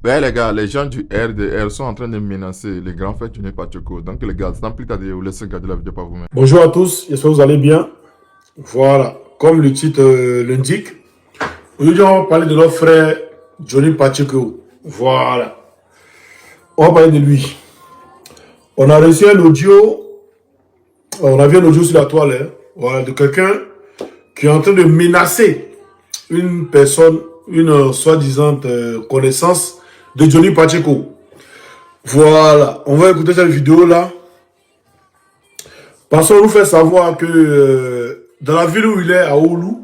Ouais, les gars, les gens du RDR sont en train de menacer les grands frères Johnny Pacheco. Donc, les gars, sans plus tarder, vous laissez regarder la vidéo par vous-même. Bonjour à tous, j'espère que vous allez bien. Voilà, comme le titre l'indique, aujourd'hui on va parler de notre frère Johnny Pacheco. Voilà, on va parler de lui. On a reçu un audio, on a vu un audio sur la toile, hein, voilà, de quelqu'un qui est en train de menacer une personne, une soi-disant connaissance de Johnny Pacheco. Voilà, on va écouter cette vidéo-là. Parce qu'on nous fait savoir que dans la ville où il est, à Oulu,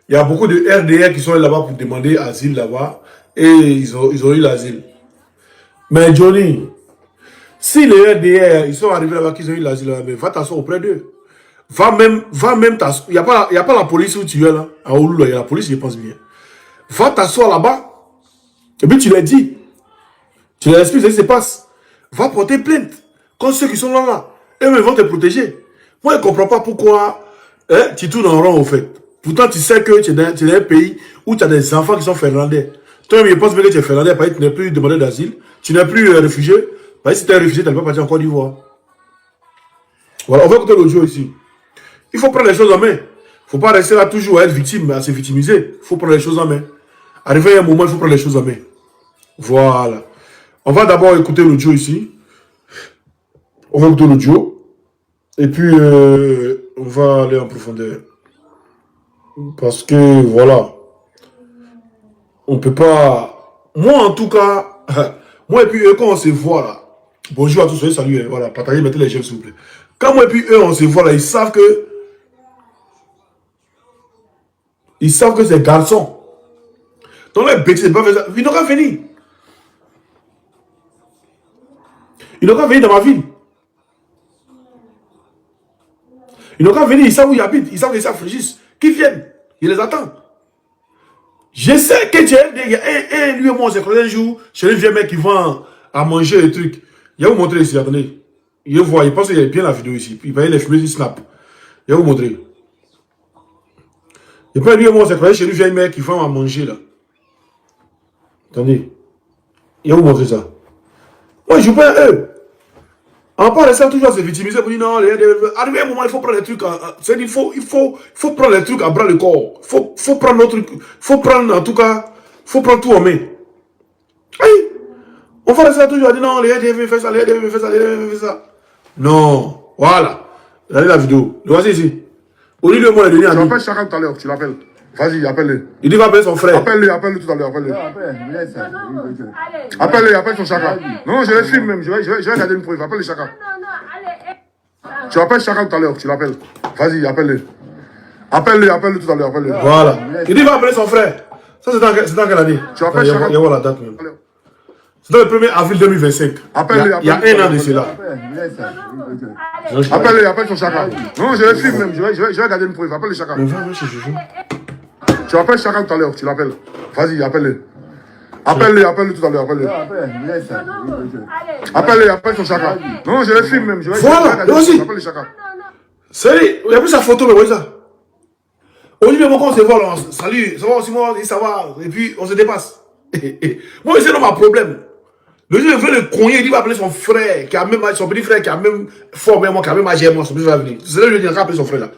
il y a beaucoup de RDR qui sont là-bas pour demander asile là-bas. Et ils ont eu l'asile. Mais Johnny, si les RDR, ils sont arrivés là-bas, qu'ils ont eu l'asile là-bas, va t'asseoir auprès d'eux. Va même t'asseoir. Il n'y a pas la police où tu es là. À Oulu, il y a la police, je pense bien. Va t'asseoir là-bas. Et puis tu leur dis. Tu leur expliques ce qui se passe. Va porter plainte. Comme ceux qui sont là. Eux vont te protéger. Moi, je ne comprends pas pourquoi tu tournes en rond, au fait. Pourtant, tu sais que tu es dans un pays où tu as des enfants qui sont finlandais. Toi, je pense que tu es finlandais, parce que tu n'es plus demandeur d'asile. Tu n'es plus réfugié. Parce que si tu es réfugié, tu n'as pas partir en Côte d'Ivoire. Voilà, on va écouter l'audio ici. Il faut prendre les choses en main. Il ne faut pas rester là toujours à être victime, à se victimiser. Il faut prendre les choses en main. Arrivé à un moment, il faut prendre les choses en main. Voilà. On va d'abord écouter l'audio ici. On va écouter l'audio. Et puis, on va aller en profondeur. Parce que, voilà. On peut pas... Moi, en tout cas... Moi et puis eux, quand on se voit là... Bonjour à tous, soyez salués. Voilà, partagez, mettez les j'aime, s'il vous plaît. Quand moi et puis eux, on se voit là, ils savent que... Ils savent que c'est garçons. Donc les bêtises, c'est pas fait ça. Ils n'ont qu'à venir. Ils n'ont qu'à venir dans ma ville. Ils n'ont qu'à venir, ils savent où ils habitent, ils savent qu'ils savent Frégis. Qu'ils viennent, ils les attendent. Je sais que il y a lui et moi, on s'est croisé un jour chez le vieux mec qui vend à manger et trucs. Il va vous montrer ici, attendez. Il voit, il pense qu'il y a bien la vidéo ici. Il va aller les fumer, il snap. Il va vous montrer. Et puis lui et moi, on s'est croisé chez le vieux mec qui vend à manger là. Attendez. Il va vous montrer ça. Moi, je joue pas à eux. On va pas rester toujours à se victimiser pour dire non, arrivé à un moment, il faut prendre les trucs. Il faut prendre les trucs à bras le corps. Il faut prendre nos trucs. Il faut prendre, en tout cas, il faut prendre tout en main. Oui. On va rester toujours à dire non, les RDF fait ça, les RDF fait ça, les RDF fait ça. Non. Voilà. Regardez la vidéo. Le voici ici. Au lieu de moi, il est donné à Tu nous. appelles chacun tout à l'heure, tu l'appelles. Vas-y, appelle-le. Il dit va appeler son frère. Appelle-le tout à l'heure, appelle-le. Appelle-le, appelle son chacun. Non, je le filme même, je vais regarder une preuve. Appelle le chacun. Tu appelles chacun tout à l'heure, tu l'appelles. Vas-y, appelle-le. Appelle-le tout à l'heure, appelle-le. Voilà. Il dit va appeler son frère. Ça, c'est dans quelle année? Tu appelles chacun. Il y a la date même. C'est dans le 1er avril 2025. Appelle-le, Il y a un an de cela. Appelle-le, appelle son chacun. Non, je le filme même, je vais regarder une preuve. Appelle le chacun. Tu appelles chacun tout à l'heure, tu l'appelles. Vas-y, appelle-le. Appelle-le tout à l'heure, appelle-le. Appelle-le, appelle son chacun. Non, je le filme même, je vais regarder une preuve. Appelle le chacun. Salut, il y a plus sa photo, mais oui, ça. Aujourd'hui, quand on se voit, là, salut, ça va aussi, moi, ça va, et puis on se dépasse. Moi, c'est dans ma problème. Le jour où il veut le cogner, il va appeler son frère, qui a même, son petit frère, qui a même formé moi, qui a même âgé moi, son petit frère va venir. C'est là que je lui dis, appeler son frère là.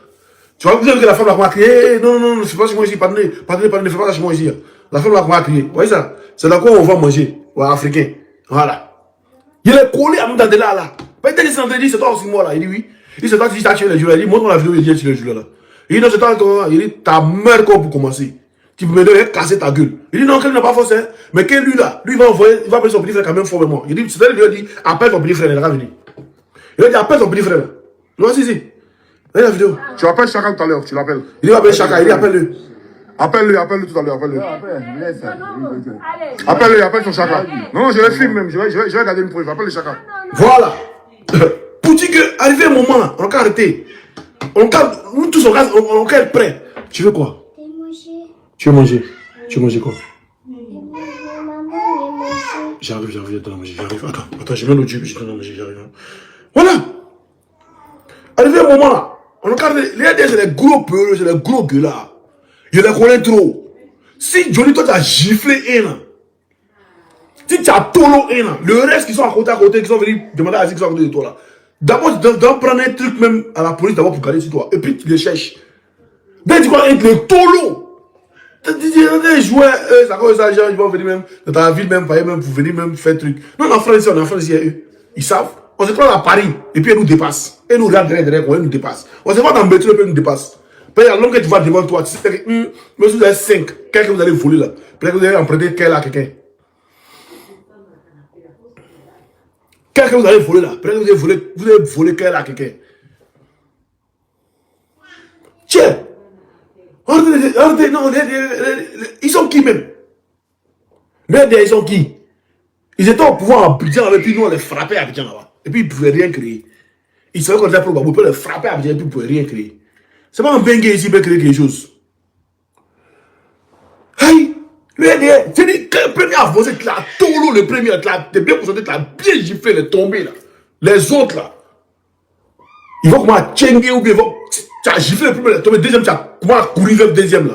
Tu vois, vous avez vu que la femme va crier, non, non, non, c'est pas chez moi ici, pardonnez, ne fais pas ça chez moi ici. La femme va crier, vous voyez ça? C'est là qu'on va manger, ouais, africain. Voilà. Il est collé à nous dans de là. Peut-être qu'il s'est dit, c'est toi aussi moi là. Il dit oui. Il dit, c'est toi qui t'as tué le joueur. Il dit, montre-moi la vidéo, il dit, tu le joueur là. Il dit, non, c'est toi, il dit, ta mère quoi pour commencer. Tu peux me donner casser ta gueule. Il dit non, qu'elle n'a pas forcé. Mais que lui là, lui il va envoyer, il va appeler son petit frère quand même formellement. Il dit, c'est elle lui dit, appelle ton petit frère, il va venir. Il a dit, appelle ton petit frère. Tu vois ici. Regarde la vidéo. Tu appelles chacun tout à l'heure, tu l'appelles. Il va appeler chacun, il dit, appelle-le. Appelle-le tout à l'heure, appelle-le. Appelle-le, appelle son chacun. Non, je le filme même, je vais regarder une preuve. Appelle le chacun. Voilà. Pour dire qu'arrivé un moment, on a arrêté. Nous tous, on est prêts. Tu veux quoi? Tu veux manger? Tu veux manger quoi? J'arrive, j'arrive. Attends, je mets l'audio, je donne à manger, j'arrive. Voilà! Arrivé un moment là, on regarde, les ADS, c'est les gros peureux, c'est les gros gueulards. Je les connais trop. Si Johnny, toi, t'as giflé un, Si tu as Tolo et là, le reste qui sont à côté, qui sont venus demander à qui sont à côté de toi là. D'abord, tu dois prendre un truc même à la police d'abord pour garder sur toi. Et puis tu les cherches. Dès que tu vas être le Tolo, des joueurs, ça cause ça, ils vont venir même dans ta ville même, même pour venir même faire truc. Non, en France, eux. Ils savent. On se prend à Paris et puis ils nous dépassent. Ils nous regardent derrière, ils nous dépassent. On se voit dans le métro et puis ils nous dépassent. Puis alors que tu vas devant toi, tu sais que, mais si vous avez 5, quelqu'un vous allez voler là. Peut-être que vous allez emprunter quelqu'un à quelqu'un. Quelqu'un vous allez voler là. Peut-être que vous allez voler quelqu'un à quelqu'un. Tiens! Regardez, non, ils sont qui même? Ils sont qui? Ils étaient au pouvoir à Abidjan, et puis nous on les frappait à Abidjan là-bas. Et puis ils ne pouvaient rien créer. Ils savaient qu'on était pour on peut les frapper à Abidjan et puis ils ne pouvaient rien créer. C'est pas un bengue ici qui peut créer quelque chose. Hey! Le RDR, c'est dit que le premier avancé, tu l'as Tolo, le premier, t'es bien concentré, tu l'as bien giflé, il est tombé là. Les autres là, ils vont comment tchenguer ou bien ils vont. Tu as giflé le premier, il est tombé, le deuxième, tu as comment courir vers le deuxième là.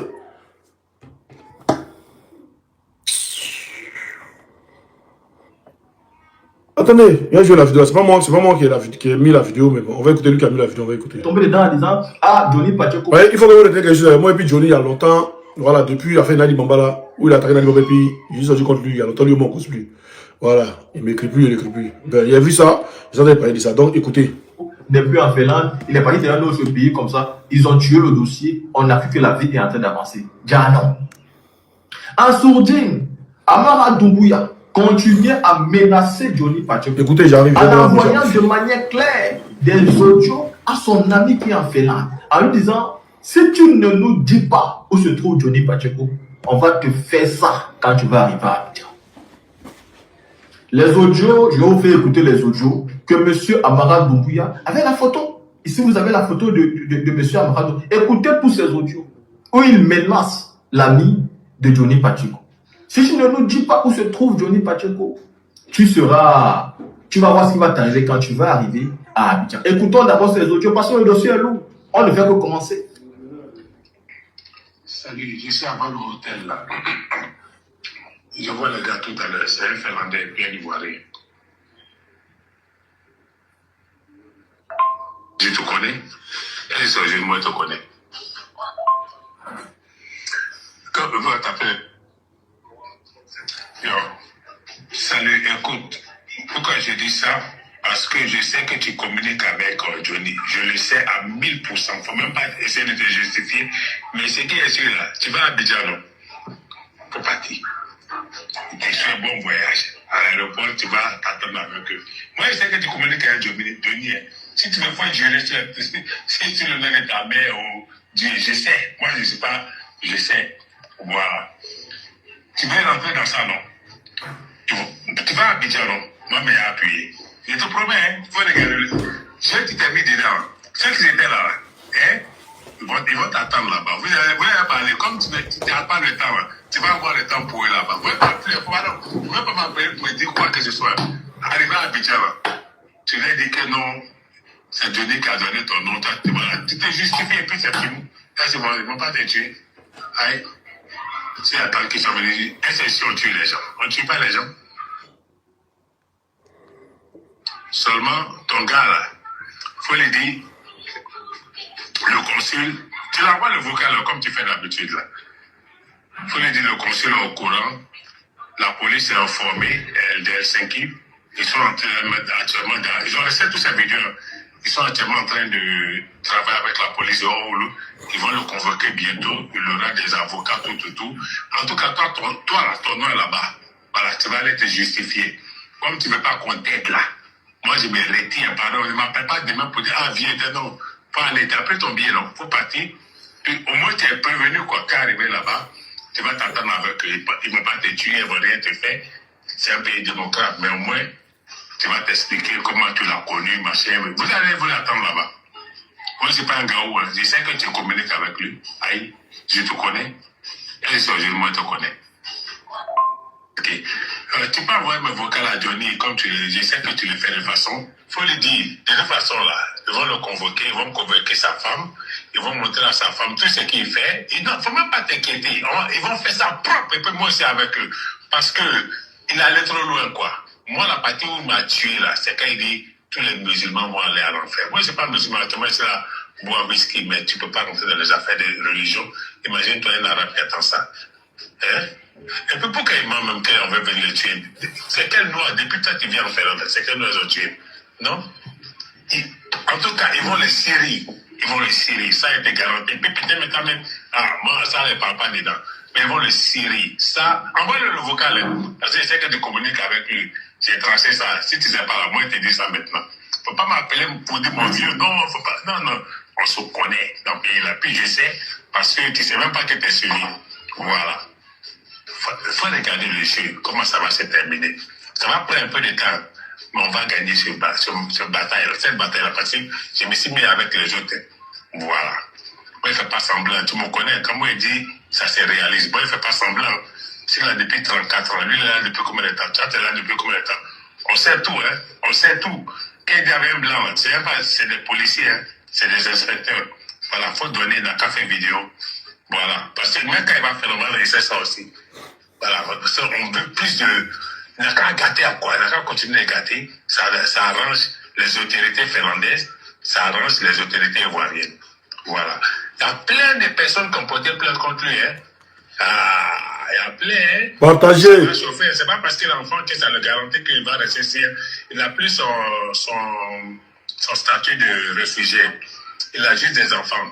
Attendez, il y a joué la vidéo, c'est pas moi qui ai mis la vidéo, mais bon, on va écouter lui qui a mis la vidéo, on va écouter. Tombé dedans en disant, ah, Johnny Pacheco. Ouais, il faut que vous retenez quelque chose. Moi et puis Johnny, il y a longtemps, voilà, depuis la fin de Nadi Bamba là, où il a attaqué Nadi Bamba, et puis j'ai sorti contre lui, il y a longtemps, lui, il m'en cause plus. Voilà, il m'écrit plus, il n'écrit plus. Ben, il a vu ça, ils ont parlé de ça, donc écoutez. Depuis en Finlande, il est parti dans notre pays comme ça, ils ont tué le dossier, on a vu que la vie est en train d'avancer. Déjà non. En sourdine, Amara Doumbouya continuait à menacer Johnny Pacheco. Écoutez, j'arrive. En envoyant de manière claire des audios à son ami qui est en Finlande, en lui disant, si tu ne nous dis pas où se trouve Johnny Pacheco, on va te faire ça quand tu vas arriver à Abidjan. Les audios, je vais vous faire écouter les audios que M. Amara Doumbouya avait la photo. Ici, vous avez la photo de M. Amara Doumbouya. Écoutez tous ces audios où il menace l'ami de Johnny Pacheco. Si tu ne nous dis pas où se trouve Johnny Pacheco, tu vas voir ce qui va t'arriver quand tu vas arriver à Abidjan. Écoutons d'abord ces audios parce que le dossier est lourd. On ne fait que commencer. Salut, je suis avant l'hôtel là. Je vois le gars tout à l'heure, c'est un Finlandais bien ivoirien. Je te connais. Et je moi te connais. Quand je veux t'appeler. Yo, salut, écoute. Pourquoi je dis ça? Parce que je sais que tu communiques avec Johnny. Je le sais à 1000%. Faut même pas essayer de te justifier. Mais ce qui est sûr là, tu vas à Abidjan, non? Faut partir. Tu fais un bon voyage. À l'aéroport, tu vas t'attendre avec eux. Moi, je sais que tu communiques avec Johnny. Si tu veux faire gérer, si tu le mets de ta mère ou Dieu, je sais. Moi, je ne sais pas. Je sais. Voilà. Tu veux rentrer dans ça, non? Tu vas à Abidjan, non? Moi, mais appuyé. Je te promets, hein, il faut regarder. Ceux qui t'ont mis dedans, ceux qui étaient là, hein, ils vont t'attendre là-bas. Vous allez parler. Comme tu n'as pas le temps, hein, tu vas avoir le temps pour eux là-bas. Vous ne pouvez pas m'appeler pour dire quoi que ce soit. Arrivé à Abidjan, tu leur dis que non, c'est Johnny qui a donné ton nom. Tu te justifies et puis c'est fini. Là, c'est bon, ils ne vont pas te tuer. Aïe. C'est la temps qu'ils sont venus. Est-ce que si on tue les gens? On ne tue pas les gens. Seulement, ton gars là, faut lui dire, le consul, tu l'envoies le vocal là, comme tu fais d'habitude là. Faut lui dire, le consul est au courant, la police est informée, de Helsinki, ils sont actuellement dans, ils ont laissé tous ces vidéos là. Ils sont actuellement en train de travailler avec la police de Oulu. Ils vont le convoquer bientôt. Il aura des avocats, tout. En tout cas, toi ton nom est là-bas. Voilà, tu vas aller te justifier. Comme tu ne veux pas qu'on t'aide là. Moi, je me retire, pardon. Ne m'appelle pas demain pour dire, ah, viens, non. Faut aller, t'as pris ton billet, non. Faut partir. Puis, au moins, tu es prévenu, quoi. Quand arrivé là-bas, tu vas t'attendre avec eux. Ils ne vont pas te tuer, ils ne vont rien te faire. C'est un pays démocrate, mais au moins, tu vas t'expliquer comment tu l'as connu, machin. Vous allez vous l'attendre là-bas. Moi, c'est pas un gars où, hein. Je sais que tu communiques avec lui. Aïe, je te connais. Et moi, je te connais. Ok. Tu peux envoyer mes vocales à Johnny, comme je sais que tu le fais de façon. Il faut lui dire, de toute façon, là, ils vont le convoquer, ils vont convoquer sa femme, ils vont montrer à sa femme tout ce qu'il fait. Il ne faut même pas t'inquiéter. Ils vont faire ça propre, et puis moi aussi avec eux. Parce que Il allait trop loin, quoi. Moi, la partie où il m'a tué, là, c'est quand il dit tous les musulmans vont aller à l'enfer. Moi, je ne suis pas musulman, moi, je suis là, boire whisky, mais tu ne peux pas rentrer dans les affaires de religion. Imagine-toi un arabe qui attend ça. Hein? Et puis pourquoi imam même quand on veut venir le tuer? C'est quel noir, depuis toi qui viens en faire c'est quel noir ils ont tué? Non? En tout cas, ils vont les scierer. Ils vont les scierer. Ça a été garanti. Puis putain, mais quand même, moi, ça ne parle pas dedans. Mais ils vont le scierer. Ça, envoie-le le vocal. Hein, parce que je sais que tu communiques avec lui. J'ai tracé ça. Si tu ne sais pas, là, moi, je te dis ça maintenant. Faut pas m'appeler pour dire mon vieux. Non, faut pas. Non, non. On se connaît dans le pays là. Puis je sais, parce que tu ne sais même pas que tu es suivi. Voilà. Faut regarder le jeu. Comment ça va se terminer. Ça va prendre un peu de temps. Mais on va gagner cette bataille-là, parce que je me suis mis avec les autres. Voilà. Moi, il ne fait pas semblant. Tu me connais. Quand moi, il dit, ça se réalise. Moi, il ne fait pas semblant. C'est là depuis 34 ans. Lui, il est là depuis combien de temps? Toi, tu es là depuis combien de temps? On sait tout, hein. On sait tout. Quand il y avait un blanc, c'est des policiers, hein. C'est des inspecteurs. Voilà, il faut donner dans le café vidéo. Voilà. Parce que même quand il va faire le mal, il sait ça aussi. Voilà. Parce qu'on veut plus de... Il n'a qu'à gâter à quoi? Il n'a qu'à continuer à gâter. Ça arrange les autorités finlandaises, ça arrange les autorités ivoiriennes. Voilà. Il y a plein de personnes qui ont porté plainte contre lui. Hein. Il y a plein. Hein. Partagez. C'est pas parce qu'il est enfant que ça le garantit qu'il va rester ici. Il n'a plus son statut de réfugié. Il a juste des enfants.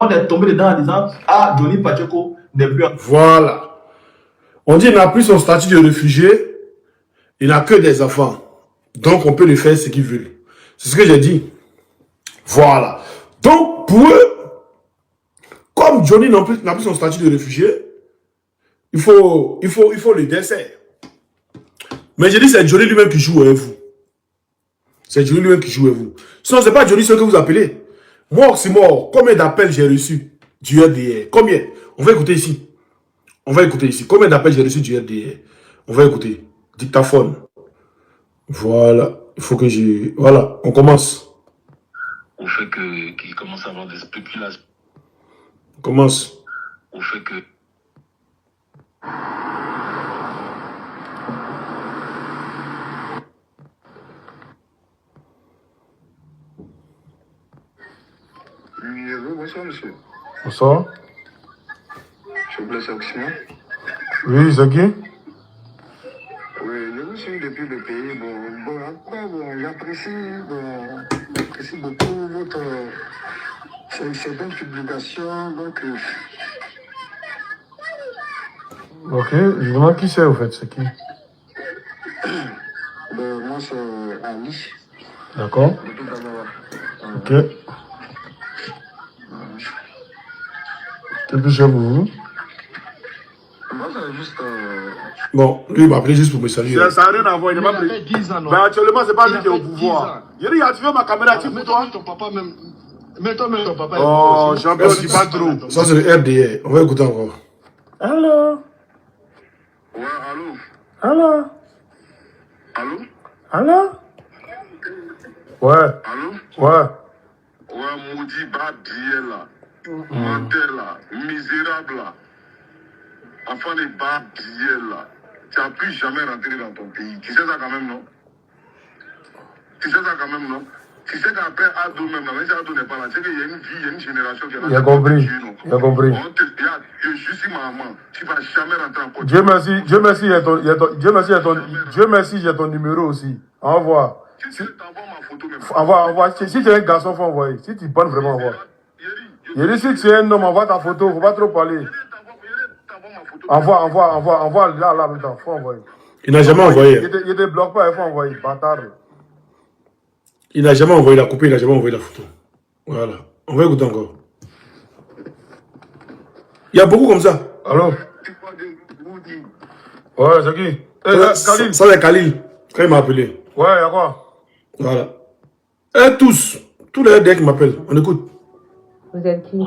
On est tombé dedans en disant, ah, Johnny Pacheco n'est plus... Voilà. On dit qu'il n'a plus son statut de réfugié. Il n'a que des enfants. Donc, on peut lui faire ce qu'il veut. C'est ce que j'ai dit. Voilà. Donc, pour eux, comme Johnny n'a plus son statut de réfugié, il faut le décès. Mais j'ai dit, c'est Johnny lui-même qui joue avec vous. C'est Johnny lui-même qui joue avec vous. Sinon, ce n'est pas Johnny ce que vous appelez. Moi, c'est mort. Combien d'appels j'ai reçus du RDR? Combien? On va écouter ici. On va écouter ici. Combien d'appels j'ai reçus du RDR? On va écouter. Dictaphone. Voilà. Il faut que j'ai... Voilà. On commence. Au fait qu'il commence à avoir des spéculations. On commence. Au fait que... Oui, bonsoir, monsieur. Bonsoir. Je vous laisse Oxymore. Oui, c'est qui? Oui, je vous suis depuis le pays. Bon, après, j'apprécie beaucoup votre certaines publications. Donc, Ok, je demande qui c'est au fait, c'est qui? moi, c'est Ali. D'accord. Depuis d'abord. Ok. Qu'est-ce que j'ai pour vous? Moi, c'est juste. Bon, lui, il m'a appelé juste pour me saluer. Ça n'a rien à voir, il n'a pas pris. Mais actuellement, c'est pas lui qui est au pouvoir. Il a activé ma caméra, tu pour toi? Ton papa même... Mais toi-même, ton papa... Oh, champion, dis pas trop. Ça, c'est le RDA. On va écouter encore. Allô? Ouais, allô? Allô? Allô? Allô? Ouais. Allô? Ouais. Ouais, maudit Badiel là. Menteur là. Misérable là. Enfant de Badiel là. Tu n'as plus jamais rentré dans ton pays. Tu sais ça quand même, non? Tu sais ça quand même, non? Tu sais qu'après Ado même, même si Ado n'est pas là, tu sais qu'il y a une vie, il y a une génération qui est là. Il a compris. Il a compris. Je suis maman. Tu ne vas jamais rentrer en Côte Dieu merci, j'ai ton numéro aussi. Envoie. Si tu t'envoies ma photo même. Envoie. Si tu es un garçon, faut envoyer. Si tu parles vraiment, envoie. Il dit si tu es un homme, envoie ta photo. Faut pas trop parler. Envoie là, maintenant. Faut envoyer. Il n'a jamais envoyé. Il ne bloque pas, il faut envoyer. Bâtard. Il n'a jamais envoyé la copie, il n'a jamais envoyé la photo. Voilà. On va écouter encore. Il y a beaucoup comme ça. Allô? Ouais, c'est qui? Khalil. Ça, c'est Khalil. Quand il m'a appelé. Ouais, il y a quoi? Voilà. Et tous les RDA qui m'appellent. On écoute. Vous êtes qui?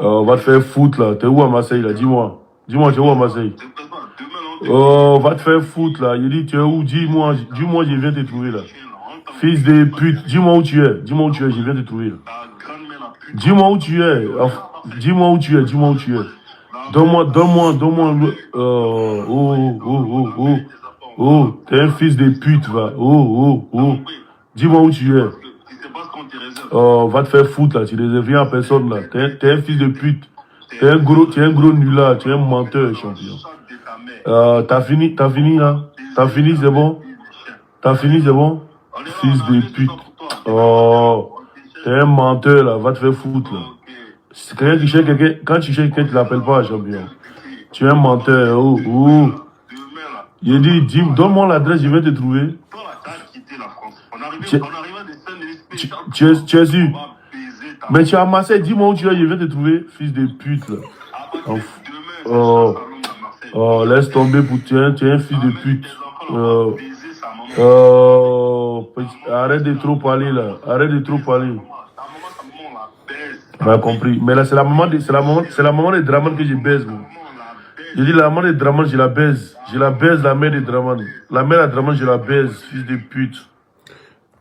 On va te faire foutre là. T'es où à Marseille là? Dis-moi. Dis-moi, t'es où à Marseille? Oh, va te faire foutre là. Il dit, tu es où? Dis-moi, je viens te trouver là. Fils de pute, dis-moi où tu es. Dis-moi où tu es, je viens te trouver. Dis-moi où tu es. Dis-moi où tu es, dis-moi où tu es. Donne-moi. Oh, t'es un fils de pute, va. Oh. Dis-moi où tu es. Oh, va te faire foutre là, tu ne rien à personne là. T'es un fils de pute. Tu es un gros nulard, tu es un menteur, champion. T'as fini là? T'as fini, c'est bon? T'as fini, c'est bon? Fils de pute. Oh, t'es un menteur là, va te faire foutre là. C'est quelqu'un qui cherche quelqu'un, quand tu cherches quelqu'un, tu l'appelles pas, champion. Tu es un menteur, oh. Il dit, donne-moi l'adresse, je vais te trouver. Tu es sûr? Mais tu as amassé, dis-moi où tu es, je vais te trouver, fils de pute là. Oh, laisse tomber pour tu es un fils de pute. Arrête de trop parler là, arrête de trop parler. T'as compris. Mais là, c'est la maman de Draman que je baise. Moi. Je dis la maman de Draman, je la baise. Je la baise, la mère de Draman. La mère de Draman, je la baise, fils de pute.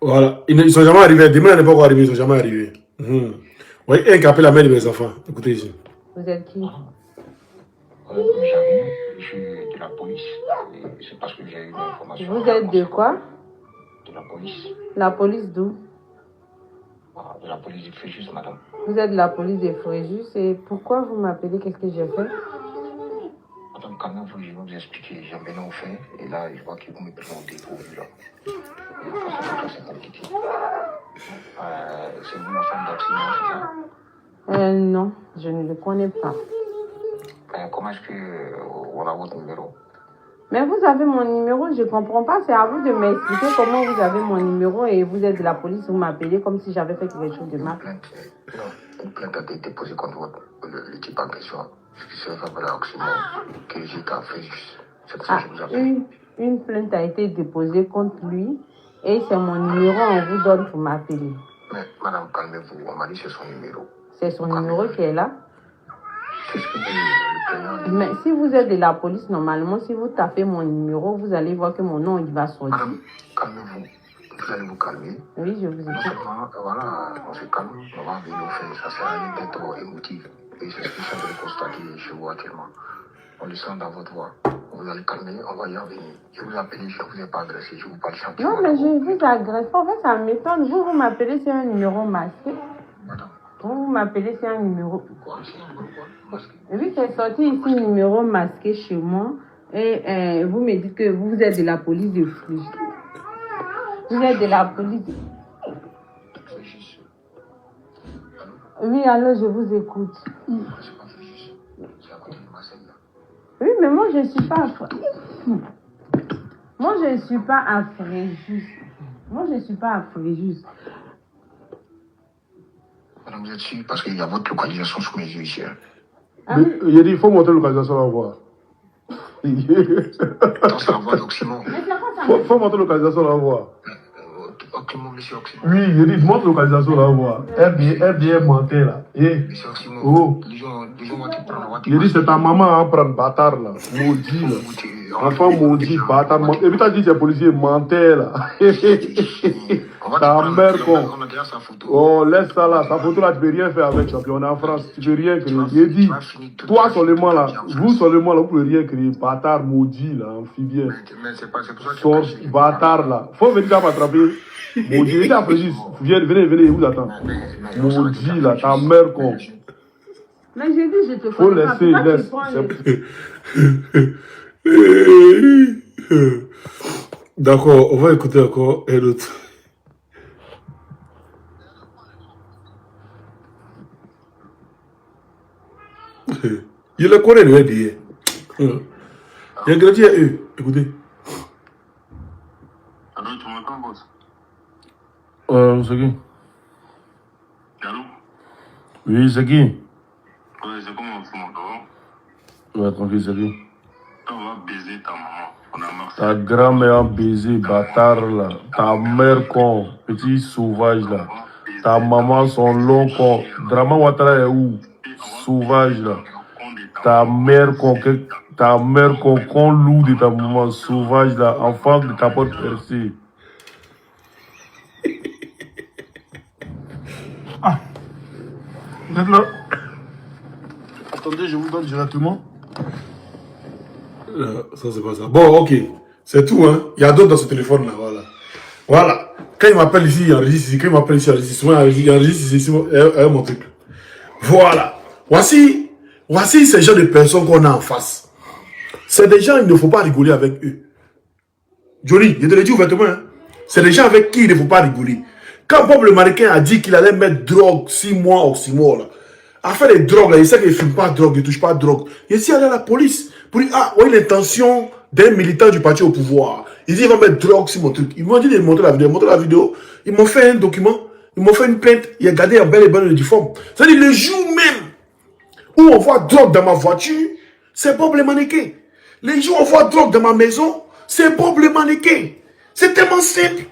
Voilà. Ils ne sont jamais arrivés. Demain, n'est pas encore arrivé. Ils ne sont jamais arrivés. Oui, un qui appelle la mère de mes enfants. Écoutez ici. Vous êtes qui? J'arrive, je suis de la police. C'est parce que j'ai eu une information. Vous êtes de quoi? De la police. La police d'où? De la police de Fréjus, madame. Vous êtes de la police de Fréjus et pourquoi vous m'appelez? Qu'est-ce que j'ai fait? Madame, quand même, je vais vous expliquer. J'ai bien au fait et là, je vois que vous me présentez au là. C'est compliqué. C'est vous, ma femme d'accident, c'est ça? Non, je ne le connais pas. Comment est-ce qu'on a votre numéro? Mais vous avez mon numéro, je ne comprends pas. C'est à vous de m'expliquer comment vous avez mon numéro et vous êtes de la police, vous m'appelez comme si j'avais fait quelque chose de mal. Une plainte a été déposée contre le type en question. Ce qui se fait à Oxymore, que j'étais à Fréjus. C'est pour ça que je vous appelle. Une plainte a été déposée contre lui et c'est mon numéro, on vous donne pour m'appeler. Mais madame, calmez-vous, on m'a dit que c'est son numéro. C'est son numéro qui est là? C'est ce que le plaignant dit. Mais si vous êtes de la police, normalement, si vous tapez mon numéro, vous allez voir que mon nom, il va sortir. Madame, calmez-vous. Vous allez vous calmer. Oui, je vous Non écoute. seulement, voilà, on se calme, on va venir au fait. Ça sert à rien d'être émotif. Et c'est ce que je suis en train de constater chez vous actuellement. On le sent dans votre voix. Vous allez calmer, on va y en venir. Je vous appelle, je ne vous ai pas agressé, je vous parle gentiment. Non, mais je vous agresse pas. En fait, ça m'étonne. Vous m'appelez, c'est un numéro masqué. Madame. Vous m'appelez, c'est un numéro. Quoi? C'est un numéro quoi? Masqué. Oui, c'est sorti ici, numéro masqué chez moi. Et vous me dites que vous êtes de la police de Fréjus. Vous êtes de la police. Oui, alors je vous écoute. C'est pas Fréjus. C'est à côté de Marseille, là. Oui, mais moi, je ne suis pas à Fréjus. Moi, je ne suis pas à Fréjus. Moi, je ne suis pas à Fréjus. Madame, vous êtes sûre parce qu'il y a votre localisation sous mes yeux ici. Hein. Ah oui. Il a dit, il faut montrer la localisation, là, voir. Attends, c'est la voix d'Oxymore. Mais c'est quoi ça? Faut montrer la localisation, là, voir. Oxymore, monsieur Oxymore. Oui, il dit, montre la localisation, là, voir. RDM mentait, là. Monsieur Oxymore. Oh. Les gens vont te prendre. Il dit, c'est ta maman à prendre, bâtard, là. Maudit, là. Enfant maudit, bâtard, menteur. Et puis, t'as dit, c'est policier, mentait, là. Ta mère, con. On a déjà sa photo. Oh, laisse ça là. Sa photo là, tu peux rien faire avec, champion. On est en France, tu peux rien créer. Il dit, toi seulement là, vous seulement là, vous pouvez rien créer. Bâtard maudit là, amphibien. Mais c'est pour ça que Sors, bâtard là. Faut venir là m'attraper. Maudit, il est après juste. Venez, il vous attend. Maudit là, ta mère con. Mais j'ai dit, je te Faut connais pas. laisser, Pourquoi laisse. tu prends les- D'accord, on va écouter encore un autre. Je le connais, le RDA. Il a grandi à eux. Écoutez. Allô, tu m'entends, boss? C'est qui? Allô? Oui, c'est qui? Ouais, c'est comment tu m'entends? Ouais, tranquille, c'est qui? On va baiser ta maman. On a marché. Ta grand-mère a baisé, bâtard là. Ta mère con, petit sauvage là. Ta maman, son long con. Drama Ouattara est où? Sauvage là. Ta mère con, con loup de ta maman, sauvage là. Enfant de ta porte percée. Ah, vous êtes là? Attendez, je vous donne directement. Ça, c'est pas ça. Bon, ok. C'est tout, hein. Il y a d'autres dans ce téléphone-là, voilà. Voilà. Quand il m'appelle ici, il enregistre ici. Quand il m'appelle ici, il enregistre. Souvent, il enregistre ici, mon truc. Voilà. Voici ces gens de personnes qu'on a en face. C'est des gens, il ne faut pas rigoler avec eux. Johnny, je te le dis ouvertement, hein. C'est des gens avec qui il ne faut pas rigoler. Quand Bob le mannequin a dit qu'il allait mettre drogue 6 mois ou 6 mois, là, à faire des drogues, là, il sait qu'il ne fume pas de drogue, il ne touche pas de drogue. Il est allé à la police pour dire, ah, oui, l'intention d'un militant du parti au pouvoir. Il dit, il va mettre drogue sur mon truc. Ils m'ont dit de montrer la vidéo. Ils m'ont montré la vidéo. Ils m'ont fait un document. Ils m'ont fait une plainte. Il a gardé en bel et bon uniforme. C'est-à-dire, le jour même où on voit drogue dans ma voiture, c'est Bob le mannequin. Les jours où on voit drogue dans ma maison, c'est Bob le mannequin. C'est tellement simple.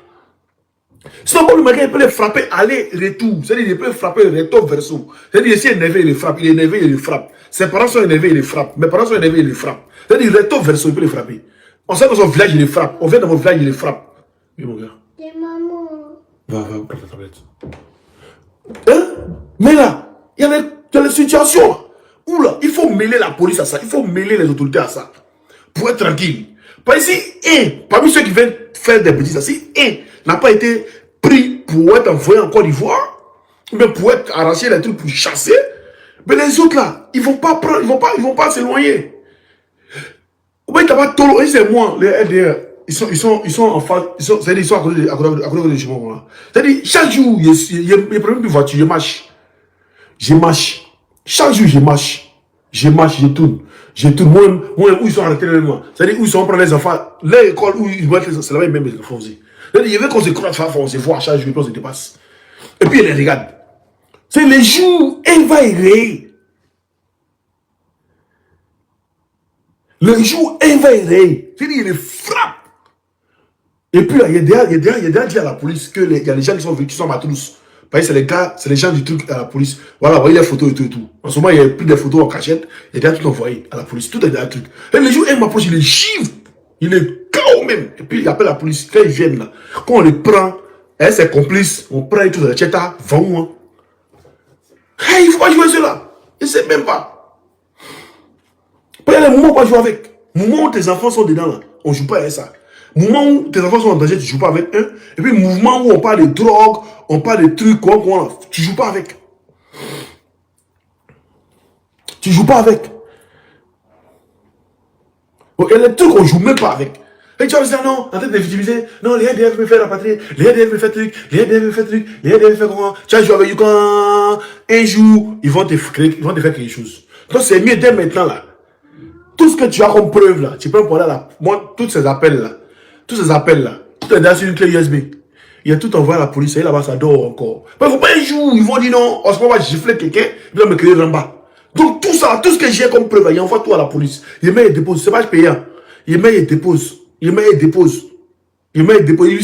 Sinon, Bob le mannequin, il peut les frapper aller-retour. C'est-à-dire, il peut frapper recto-verso. C'est-à-dire, s'il est énervé, il les frappe. Il est énervé, il les frappe. Ses parents sont énervés, il les frappe. Mes parents sont énervés, il les frappe. C'est-à-dire, recto-verso, il peut les frapper. On sait dans son village, il les frappe. On vient dans mon village, il les frappe. Oui, mon gars. C'est maman. Va, prends ta tablette. Hein? Mais là, il y a les situations là. Où là, il faut mêler la police à ça. Il faut mêler les autorités à ça. Pour être tranquille. Parce que si parmi ceux qui viennent faire des bêtises, si n'a pas été pris pour être envoyé en Côte d'Ivoire, mais pour être arraché les trucs pour chasser, mais les autres là, ils vont pas prendre, ils vont pas s'éloigner. Oui, t'as pas tolo, c'est moi, les LDR, ils sont en face, c'est-à-dire, ils sont à côté de chez moi, là. C'est-à-dire, chaque jour, il y a problème de voiture, je marche. Chaque jour, je marche, je tourne. Moi, où ils sont arrêtés, c'est-à-dire, où ils sont prendre les enfants, l'école où ils vont être, c'est là-bas, même les enfants aussi. C'est-à-dire, il y avait qu'on se croise, on se voit chaque jour, on se dépasse. Et puis, il les regarde. C'est les jours, elle va errer. Le jour, elle va errer. C'est-à-dire, il les frappe. Et puis, il y a déjà dit à la police qu'il y a des gens qui sont venus, qui sont matrous. Parce que c'est les gars, c'est les gens du truc à la police. Voilà, voyez les photos et tout. En ce moment, il y a plus de photos en cachette. Il y a déjà tout envoyé à la police. Tout est dans le truc. Et le jour, elle m'approche, il est chive. Il est KO même. Et puis, il appelle la police. Quand ils viennent là, quand on les prend, c'est complice. On prend et tout, les tchétas, va où, hein? Hey, il ne faut pas jouer cela. Il ne sait même pas. Il y a des moments où on va jouer avec. Moment où tes enfants sont dedans, là, on ne joue pas avec ça. Moment où tes enfants sont en danger, tu ne joues pas avec eux. Et puis, mouvement où on parle de drogue, on parle de trucs, tu ne joues pas avec. Tu ne joues pas avec. Il y a des trucs qu'on ne joue même pas avec. Et tu vas dire non, en train de victimiser. Non, les ADF me fait rapatrier. Les ADF me fait truc. Les ADF me fait truc. Les ADF me fait comment? Tu vas jouer avec eux quand un jour, ils vont te faire quelque chose. Donc, c'est mieux dès maintenant, là. Tout ce que tu as comme preuve, là, tu peux me parler là. Moi, tous ces appels, là, tout est dans une clé USB. Il y a tout envoyé à la police, et là-bas, ça dort encore. Mais il ne faut pas un jour, ils vont dire non, on se va gifler quelqu'un, il va me créer en bas. Donc, tout ça, tout ce que j'ai comme preuve, il envoie tout à la police. Il met et dépose, c'est pas payant. Il met et dépose. Lui,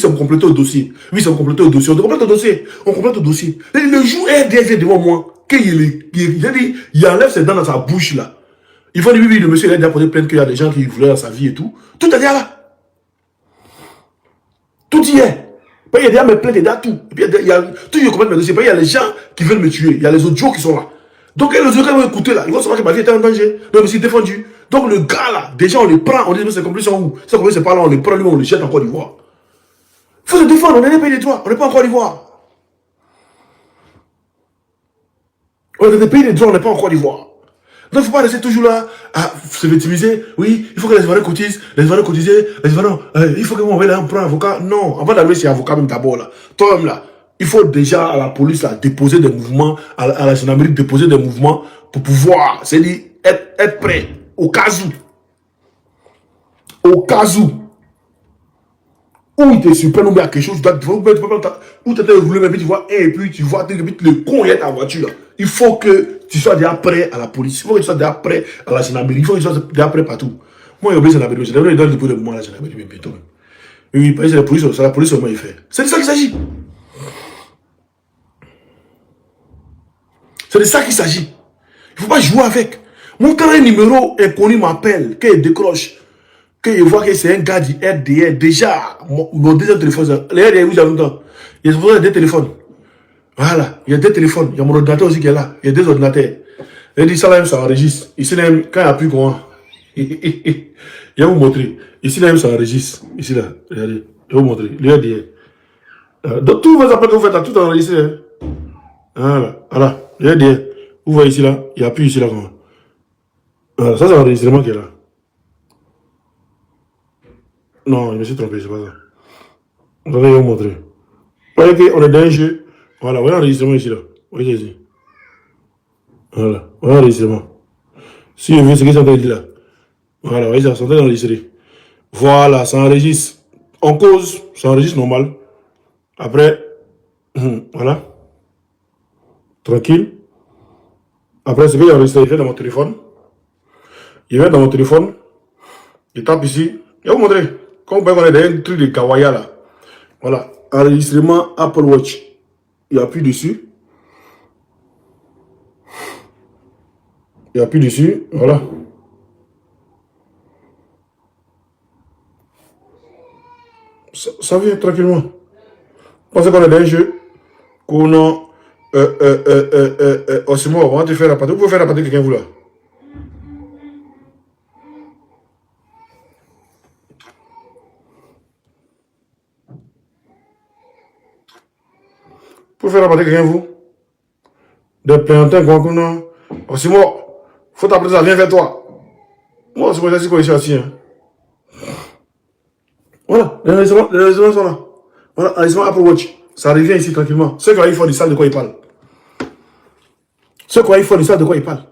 ça me complète au dossier. On complète au dossier. Et le jour, un DG devant moi, il enlève ses dents dans sa bouche, là. Il faut dire, oui, le monsieur, il a déjà posé plainte qu'il y a des gens qui voulaient dans sa vie et tout. Tout est déjà là. Tout y est. Il y a déjà mes plaintes, il y a tout. Et puis, il y a tout, je comprends mes dossiers. Il y a les gens qui veulent me tuer. Il y a les autres qui sont là. Donc, les autres qui vont écouter là, ils vont savoir que ma vie était en danger. Donc, je me suis défendu. Donc, le gars là, déjà, on les prend. On dit, c'est complice en où? C'est complice, c'est pas là, on les prend, lui, on les jette en Côte d'Ivoire. Il faut se défendre, on est des pays de droit. On n'est pas en Côte d'Ivoire. On est des pays de droit, on n'est pas en Côte d'Ivoire. Donc, il ne faut pas rester toujours là à se victimiser. Oui, il faut que les Ivoiriens cotisent. Les Ivoiriens cotisent. Les Ivoiriens, il faut que on là, on prend un avocat. Non, avant d'arriver chez avocat même d'abord là. Toi-même là, il faut déjà à la police là, déposer des mouvements, à la gendarmerie déposer des mouvements pour pouvoir, c'est-à-dire être prêt au cas où. Au cas où. Où il te surprend ou bien quelque chose, où tu étais roulé, mais puis tu vois, et puis tu vois, le con est ta voiture là. Il faut que tu sois déjà prêt à la police. Il faut que tu sois déjà prêt à la gendarmerie. Il faut que tu sois déjà prêt partout. Moi, j'ai oublié la gendarmerie. Il donne le dépôt de moi à la gendarmerie bientôt. Oui, parce que c'est la police seulement il fait. C'est de ça qu'il s'agit. C'est de ça qu'il s'agit. Il ne faut pas jouer avec. Moi, quand un numéro inconnu m'appelle, qu'il décroche, qu'il voit que c'est un gars du RDR, déjà, mon deuxième téléphone, les RDR, vous avez longtemps. Il y a des téléphones. Voilà, il y a 2 téléphones. Il y a mon ordinateur aussi qui est là. Il y a 2 ordinateurs. Il dit ça là, ça enregistre. Ici, là, quand il n'y a plus comment. Il va vous montrer. Ici, là, ça enregistre. Ici, là, regardez. Je vais vous montrer. Lui, dit. Donc, tous vos appels que vous faites, là, tout enregistré. Hein. Voilà, voilà. Lui, dit. Vous voyez ici, là. Il n'y a plus ici, là, comment. Voilà, ça, c'est l'enregistrement qui est là. Non, je me suis trompé, c'est pas ça. Je vais vous montrer. Vous voyez qu'on est dans un jeu. Voilà, voilà l'enregistrement ici, là. Vous voyez ici. Voilà, voilà l'enregistrement. Si je veux ce qu'ils sont en train de dire là. Voilà, vous voyez ça, c'est en train d'enregistrer. Voilà, ça enregistre. En cause, ça enregistre normal. Après, voilà. Tranquille. Après, ce que j'ai enregistré, il fait dans mon téléphone. Il va dans mon téléphone. Il tape ici. Je vais vous montrer. Comme vous pouvez voir, il y a un truc de Kawaya là. Voilà. Enregistrement Apple Watch. Il appuie dessus. Il appuie dessus. Voilà. Ça vient tranquillement. Pensez qu'on est dans un jeu. Qu'on a. Oh, c'est moi, on va te faire la partie. Vous pouvez faire la partie quelqu'un vous là. Vous pouvez faire la partie quelqu'un vous. De planter qu'on a. Oh, c'est moi. Faut t'appeler ça, viens vers toi. Moi, c'est moi, je suis assis. Hein. Voilà, les résultats sont là. Voilà, enregistrement Apple Watch. Ça revient ici tranquillement. Ceux qui ont iPhone, ils savent de quoi ils parlent. Ceux qui ont iPhone, ils savent de quoi ils parlent.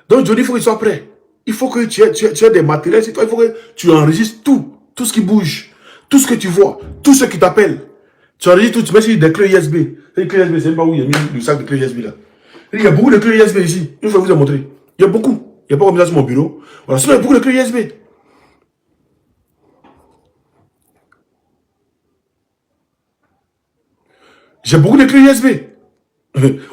Donc, Johnny, il faut qu'il soit prêt. Il faut que tu aies des matériels. Il faut que tu enregistres tout. Tout ce qui bouge. Tout ce que tu vois. Tout ce qui t'appelle. Tu enregistres tout. Tu mets sur des clés USB. Les clés USB, c'est même pas où il y a mis le sac de clés USB là. Il y a beaucoup de clés USB ici. Je vais vous en montrer. Il y a beaucoup. Il n'y a pas comme ça sur mon bureau. Voilà, sinon il y a beaucoup de clés USB. J'ai beaucoup de clés USB.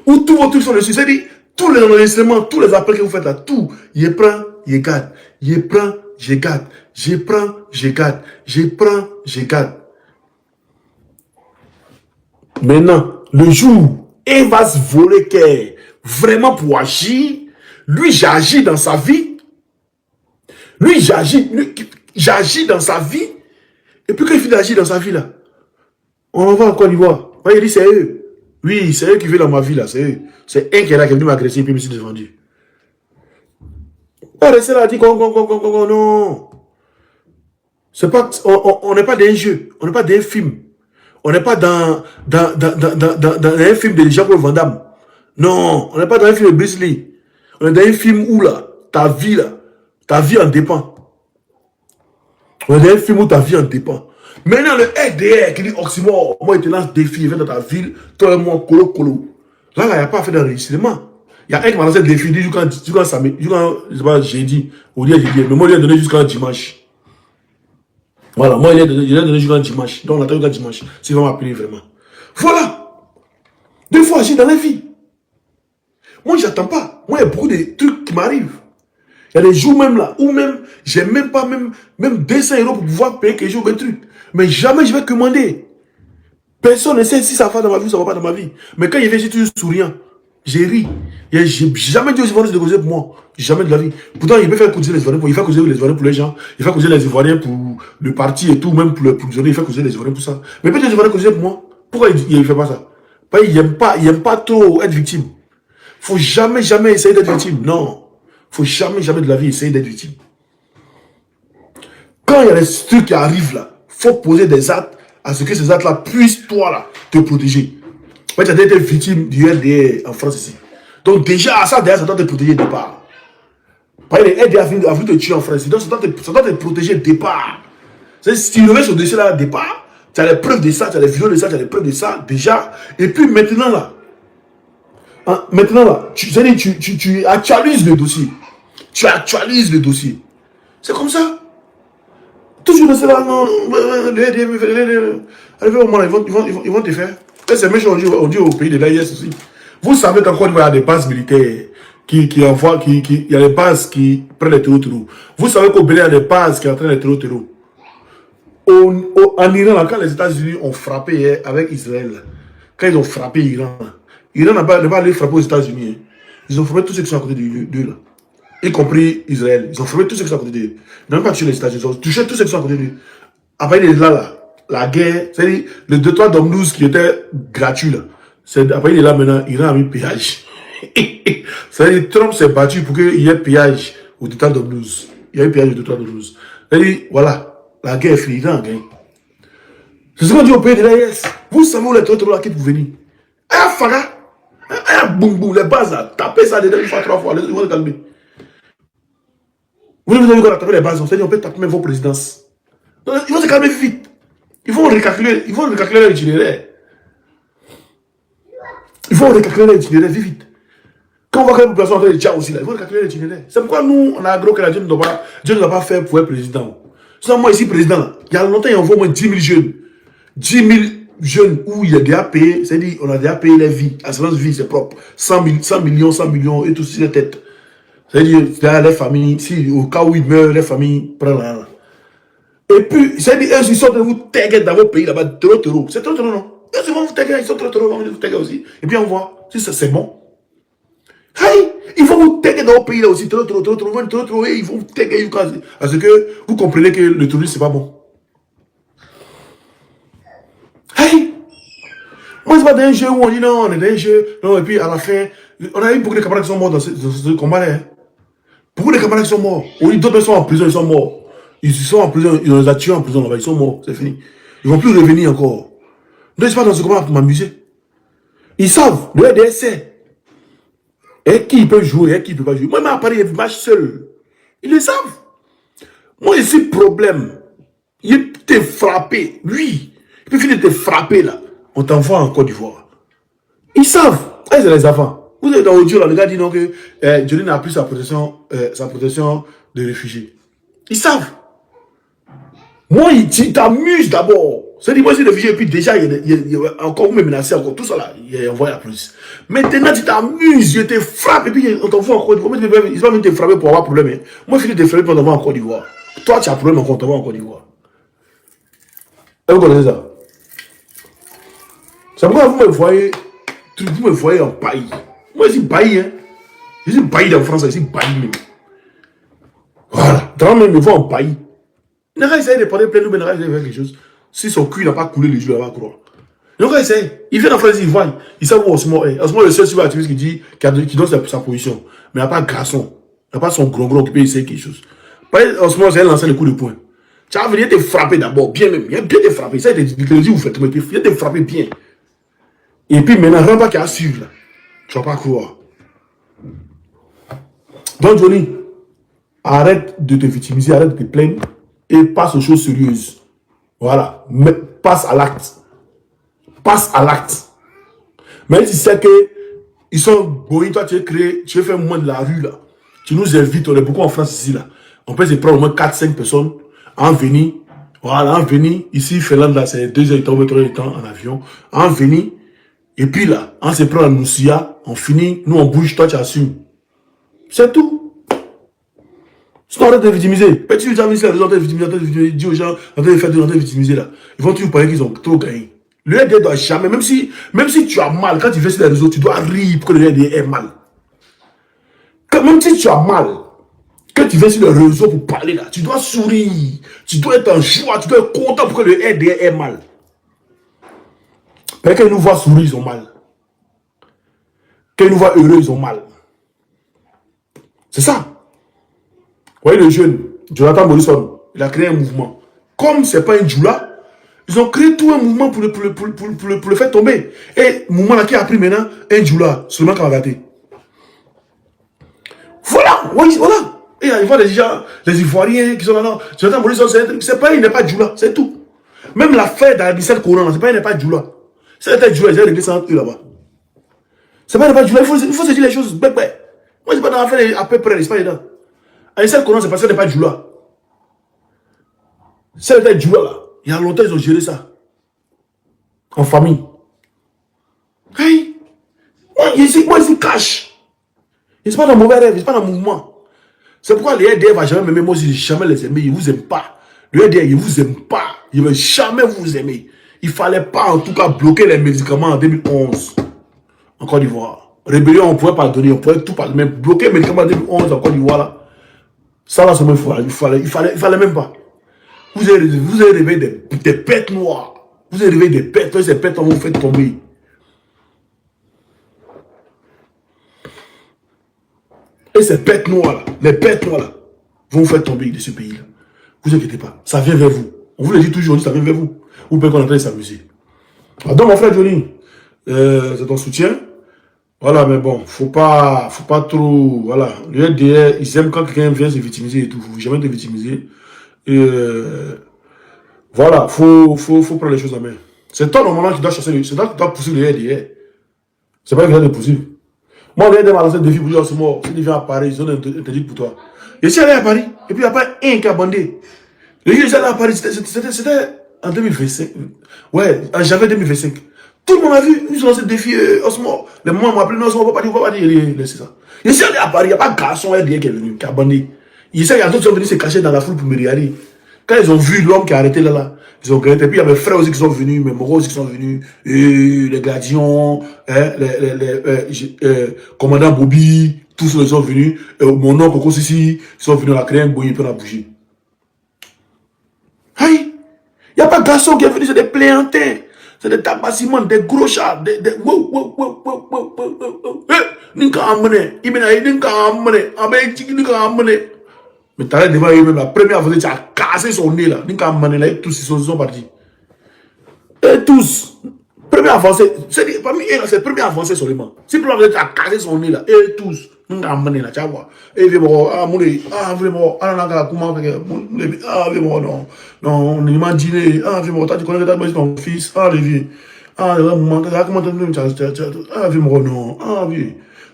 Où tous vos trucs sont dessus. C'est-à-dire, tous les enregistrements, tous les appels que vous faites là, tout, je prends, je garde. Je prends, je garde. Je prends, je garde. Je prends, je garde. Maintenant, le jour où il va se voler qu'est vraiment pour agir, lui, j'agis dans sa vie. Lui, j'agis dans sa vie. Et puis quand il finit d'agir dans sa vie là, on va en Côte d'Ivoire. Il dit c'est eux. Oui, c'est eux qui vivent dans ma vie là, c'est eux. C'est un qui est là qui est venu m'agresser et puis me suis défendu. On reste là, dit non. C'est pas, on n'est pas dans un jeu, on n'est pas dans un film. On n'est pas dans un film de Jean-Claude Van Damme. Non, on n'est pas dans un film de Bruce Lee. On est dans un film où là, ta vie en dépend. On est dans un film où ta vie en dépend. Maintenant, le RDR qui dit Oxymore, moi, il te lance des défi, il vient dans ta ville, toi et moi, colo. Là, il n'y a pas fait d'enregistrement. Il y a un qui m'a lancé le défi, il dit jusqu'à samedi, jusqu'à jeudi, ou jeudi, mais moi, il a donné jusqu'à dimanche. Voilà, moi, il a donné jusqu'à dimanche. Donc, on attend jusqu'à dimanche. C'est vraiment appelé vraiment. Voilà. 2 fois, j'ai dans la vie. Moi, j'attends pas. Moi, il y a beaucoup de trucs qui m'arrivent. Il y a des jours même là, où même, j'ai même pas même 200 € pour pouvoir payer quelque chose, un truc. Mais jamais je vais commander. Personne ne sait si ça va dans ma vie ou ça va pas dans ma vie. Mais quand il vient, j'ai toujours souriant. J'ai ri. J'ai jamais dit aux Ivoiriens de causer pour moi. Jamais de la vie. Pourtant, il peut faire causer les Ivoiriens. Il fait causer les Ivoiriens pour les gens. Il fait causer les Ivoiriens pour le parti et tout, même pour le journée. Il fait causer les Ivoiriens pour ça. Mais peut-être les Ivoiriens causer pour moi. Pourquoi il ne fait pas ça? Parce qu'il n'aime pas trop être victime. Faut jamais essayer d'être victime. Non. Faut jamais de la vie essayer d'être victime. Quand il y a des trucs qui arrivent là, faut poser des actes à ce que ces actes là puissent, toi là, te protéger. Tu as été victime du RDA en France ici. Donc déjà, ça doit te protéger de départ. Parce que le RDA a voulu te tuer en France. Donc ça doit te protéger de départ. Si tu reviens sur ce dossier là, de départ, tu as les preuves de ça, tu as les vidéos de ça, tu as les preuves de ça, déjà. Et puis maintenant là, tu actualises le dossier. Tu actualises le dossier. C'est comme ça. Toujours de cela, non, arrivé au moment, ils vont te faire. C'est méchant, on dit au pays de l'AIS aussi. Vous savez qu'en Côte d'Ivoire, il y a des bases militaires qui envoient, il y a des bases qui prennent les terreaux. Vous savez qu'au Bénin, il y a des bases qui entraînent les terreaux. En Iran, quand les États-Unis ont frappé avec Israël, quand ils ont frappé l'Iran, Iran n'a pas allé frapper aux États-Unis. Hein. Ils ont frappé tous ceux qui sont à côté d'eux là. Y compris Israël. Ils ont frappé tous ceux qui sont à côté d'eux. Ils n'ont pas tué les États-Unis. Ils ont touché tous ceux qui sont à côté d'eux. Après, il est là, la guerre, c'est-à-dire le 2-3 d'Omnouz qui était gratuit là. Après, il est là maintenant, Iran a mis péage. C'est-à-dire Trump s'est battu pour qu'il y ait péage au 2-3 d'Omnouz. Il y a eu péage au 2-3 d'Omnouz. C'est-à-dire, voilà, la guerre est finie, Iran a gagné. C'est ce qu'on dit au pays de l'AIS. Vous savez où les traîtres là qui pour venir. Ah, Faga. Ah, boum boum, les bases là. Tapez ça dedans une fois, 3 fois, ils vont se calmer. Vous avez vu qu'on a tapé les bases, c'est-à-dire on peut taper même vos présidences. Donc, ils vont se calmer vite. Ils vont recalculer l'itinéraire. Il faut recalculer l'itinéraire vite. Quand on voit que la population est en train de dire aussi, là, il faut recalculer l'itinéraire. C'est pourquoi nous, on a agro que Dieu ne doit pas faire pour être président. Sinon, moi, ici, président, il y a longtemps, il y a au moins 10 000 jeunes. 10 000 jeunes où il y a déjà payé, c'est-à-dire, on a déjà payé les vies. Assurance vie, c'est propre. 100 millions et tout sur les têtes. C'est-à-dire, les familles, si au cas où ils meurent, les familles prennent la. Et puis, c'est-à-dire, ils sont de vous taguer dans vos pays là-bas, trop. C'est trop, non? Ils vont vous taguer, ils sont trop, ils vont vous taguer aussi. Et puis, on voit, si c'est bon. Hey, ils vont vous taguer dans vos pays là aussi, trop, et ils vont vous taguer, parce que vous comprenez que le tourisme, c'est pas bon. Hey, moi, c'est pas d'un jeu où on dit non, on est dans un jeu, non, et puis à la fin, on a eu beaucoup de camarades qui sont morts dans ce combat-là. Hein. Beaucoup de camarades qui sont morts. On dit d'autres sont en prison, ils sont morts. Ils sont en prison, ils les ont tués en prison là-bas, ils sont morts, c'est fini. Ils ne vont plus revenir encore. Donc, je ne suis pas dans ce combat pour m'amuser. Ils savent, le RDS sait. Et qui peut jouer, et qui ne peut pas jouer. Moi, à Paris, il marche seul. Ils le savent. Moi, ici, problème. Il t'est frappé, lui. Il peut finir de te frapper là. On t'envoie en Côte d'Ivoire. Ils savent. C'est les enfants. Vous êtes dans l'audio là, le gars dit non que Johnny n'a plus sa protection de réfugiés. Ils savent. Moi, il t'amuse d'abord. C'est-à-dire, moi, c'est réfugié, et puis déjà, il y a encore, vous me menacez encore, tout ça là, il a envoyé la police. Maintenant, tu t'amuses, je te frappe, et puis on t'envoie en Côte d'Ivoire. Ils ne vont pas venir te frapper pour avoir problème. Hein. Moi, je finis de te frapper pour t'envoyer en Côte d'Ivoire. Toi, tu as problème encore, on t'envoie en Côte d'Ivoire. Et vous connaissez ça? C'est pourquoi vous me voyez en paille. Moi, je suis paille, hein. Je suis paille en France, je suis paille même. Voilà. Dans même, me voit en paille. Il n'a pas essayé de prendre plein de mais il n'a pas essayé de faire quelque chose. Si son cul n'a pas coulé les jours, il va croire. Il n'a pas essayé. Il vient en France, il voit. Il sait où Osmo est. Osmo est le seul activiste qui dit, qui donne sa position. Mais il n'a pas garçon. Il n'a pas son gros qui peut essayer quelque chose. Osmo, c'est lancer le coup de poing. Tu vas venir te frapper d'abord, bien même. Il a bien te frapper. Ça, il te dit, vous faites, mais il vient te frapper bien. Et puis maintenant, rien pas qu'il y a suivre là. Tu ne vas pas croire. Donc, Johnny, arrête de te victimiser, arrête de te plaindre et passe aux choses sérieuses. Voilà. Mais passe à l'acte. Passe à l'acte. Même si c'est que ils sont bourrés, toi tu veux faire un mouvement de la rue là. Tu nous invites, on est beaucoup en France ici là. On peut se prendre au moins 4-5 personnes en venir. Voilà, en venir. Ici, Finlande là, c'est 2 heures de temps en avion. En venir. Et puis là, on se prend à Noussia, on finit, nous on bouge, toi tu assumes. C'est tout. C'est en train de victimiser. Petit gens ici, on victimiser, dit aux gens, on train de faire de victimiser là. Ils vont toujours parler qu'ils ont trop gagné. Le RDR doit jamais, même si tu as mal, quand tu fais sur les réseaux, tu dois rire pour que le RDR ait mal. Même si tu as mal, quand tu vas sur les réseaux pour parler là, tu dois sourire, tu dois être en joie, tu dois être content pour que le RDR ait mal. Parce qu'ils nous voient sourire, ils ont mal. Quand ils nous voient heureux, ils ont mal. C'est ça. Vous voyez le jeune, Jonathan Morrison, il a créé un mouvement. Comme ce n'est pas un djoula, ils ont créé tout un mouvement pour le faire tomber. Et le mouvement là qui a pris maintenant un djoula, seulement qu'on va gâter. Voilà, oui, voilà. Et il voit les gens, les Ivoiriens qui sont là, Jonathan Morrison, c'est pas, il n'est pas djoula, c'est tout. Même l'affaire d'Arabie Saoudite, c'est pas, il n'est pas djoula. C'est un djoula, ils ont réglé ça entre eux là-bas. C'est pas, il n'est pas djoula, il faut se dire les choses, Moi, je ne pas dans l'affaire à peu près, c'est pas dedans. Et celle qu'on a, c'est parce qu'elle n'est pas djoula. Celle d'être djoula là, il y a longtemps, ils ont géré ça. En famille. Hey! Moi, ici, cache. Ils ne sont pas dans le mauvais rêve, ils ne sont pas dans le mouvement. C'est pourquoi les RDR ne vont jamais m'aimer. Moi, je ne vais jamais les aimer. Ils ne vous aiment pas. Le RDR, il ne vous aime pas. Il ne va jamais vous aimer. Il ne fallait pas, en tout cas, bloquer les médicaments en 2011. en Côte d'Ivoire. Rébellion, on pouvait pardonner, on pouvait tout pardonner, mais bloquer les médicaments en 2011 en Côte d'Ivoire, là, ça là, il fallait même pas. Vous avez réveillé des bêtes noires. Vous avez réveillé des bêtes, ces bêtes, on vous fait tomber. Et ces bêtes noires là, les bêtes noires là, vont vous faire tomber de ce pays là. Vous inquiétez pas, ça vient vers vous. On vous le dit toujours, ça vient vers vous. Vous pouvez qu'on est en train de s'amuser. Donc mon frère Johnny, c'est ton soutien. Voilà, mais bon, faut pas trop, voilà. Le RDR, ils aiment quand quelqu'un vient se victimiser et tout. Faut jamais te victimiser. Et voilà, faut prendre les choses en main. C'est toi normalement qui dois chasser, c'est toi qui dois poursuivre le RDR. C'est pas quelqu'un de poursuivre. Moi, le RDR m'a lancé un défi pour dire, c'est mort. S'il vient à Paris, ils ont interdit pour toi. Et si elle est à Paris, et puis il n'y a pas un qui a bandé. Le jour où j'allais à Paris, c'était en 2025. Ouais, en janvier 2025. Tout le monde a vu, ils ont lancé le défi, Osmo. Les moments m'ont appelé, non, on va pas dire, c'est ça. Et si elle est à Paris, il n'y a pas de garçon RDR qui est venu, qui a bandé. Il y a d'autres qui sont venus se cacher dans la foule pour me regarder. Quand ils ont vu l'homme qui a arrêté là, ils ont regretté. Puis il y a mes frères aussi qui sont venus, mes moraux aussi qui sont venus, les Gladions, commandant Bobby, tous ceux qui sont venus, mon oncle Coco Sissi, ils sont venus à la créer un bouillie pour la bouger. Aïe! Il n'y a pas de garçon qui est venu, c'est des pléantins, c'est des tabassimans, des gros chats, des mais t'as devant eux-mêmes, la première fois, tu as cassé son nez là. Tous ils sont partis. Et tous, première avancée, parmi eux, c'est la première avancée seulement. Si tu as cassé son nez là, et tous, nous avons amené là, tu vois. Et vraiment, vraiment, non, on imaginé, vraiment, tu connais ton fils, Lévi, vraiment, comment tu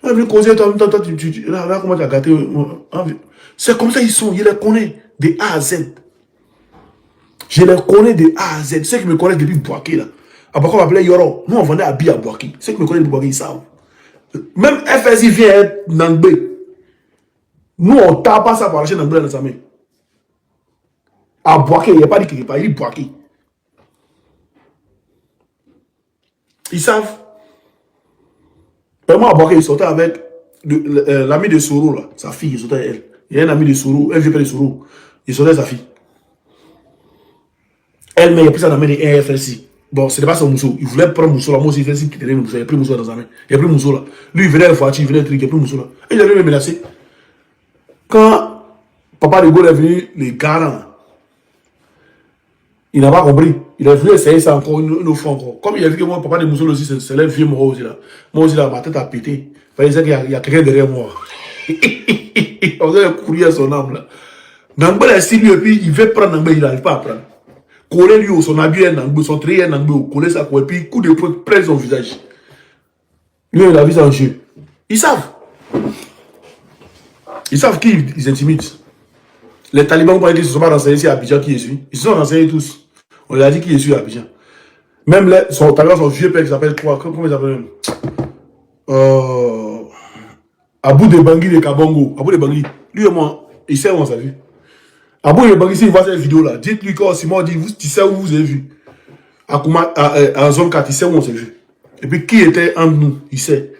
non, causer, là, comment tu as gâté, c'est comme ça ils sont, je les connais de A à Z. Je les connais de A à Z. Ceux qui me connaissent depuis Boaké là. Après on m'appelait Yoro. Nous on vendait habits à Boaké. Ceux qui me connaissent depuis Boaké, ils savent. Même FSI vient Nangbé. Nous on tape pas ça pour acheter Nangbé dans sa main. À Boaké, il n'y a pas dit quelque part, il dit Boaké. Ils savent. Vraiment à Boaké, ils sortaient avec l'ami de Soro là, sa fille, il sortait avec elle. Il y a un ami de Sourou, un vieux père de Sourou. Il sortait sa fille. Elle, mais il a pris ça dans la main de FLC. Bon, ce n'est pas son mousseau. Il voulait prendre mousseau là. Moi aussi, FLC qui tenait le mousseau. Il a pris mousseau dans sa main. Il a pris mousseau là. Lui, il venait à la voiture, il venait à truc, il a pris mousseau là. Et il a même menacé. Quand papa de Gaulle est venu, les garants, il n'a pas compris. Il a voulu essayer ça encore une fois encore. Comme il a vu que moi, papa de mousseau aussi, c'est le vieux mort aussi là. Moi aussi là, ma tête a pété. Il fallait qu'il y a quelqu'un derrière moi. On a couru à son âme là. Nangbé est si lui et puis il veut prendre Nangbé, il n'arrive pas à prendre. Coller lui, son habit est Nangbé, son trait est Nangbé, coller ça, et puis coup de poing près son visage. Lui, il a vu ça en jeu. Ils savent. Ils savent qui ils intimident. Les talibans, ils ne se sont pas renseignés ici à Abidjan qui est celui. Ils se sont renseignés tous. On leur a dit qui est celui à Abidjan. Même son taliban, son vieux père qui s'appelle quoi? Comment il s'appelle? Abou de Bangui de Kabongo. Abou de Bangui. Lui et moi, il sait où on s'est vu. Abou de Bangui, s'il voit cette vidéo là, dites-lui que Simon dit, tu sais où vous avez vu. En zone 4, il sait où on s'est vu. Et puis qui était en nous, il sait.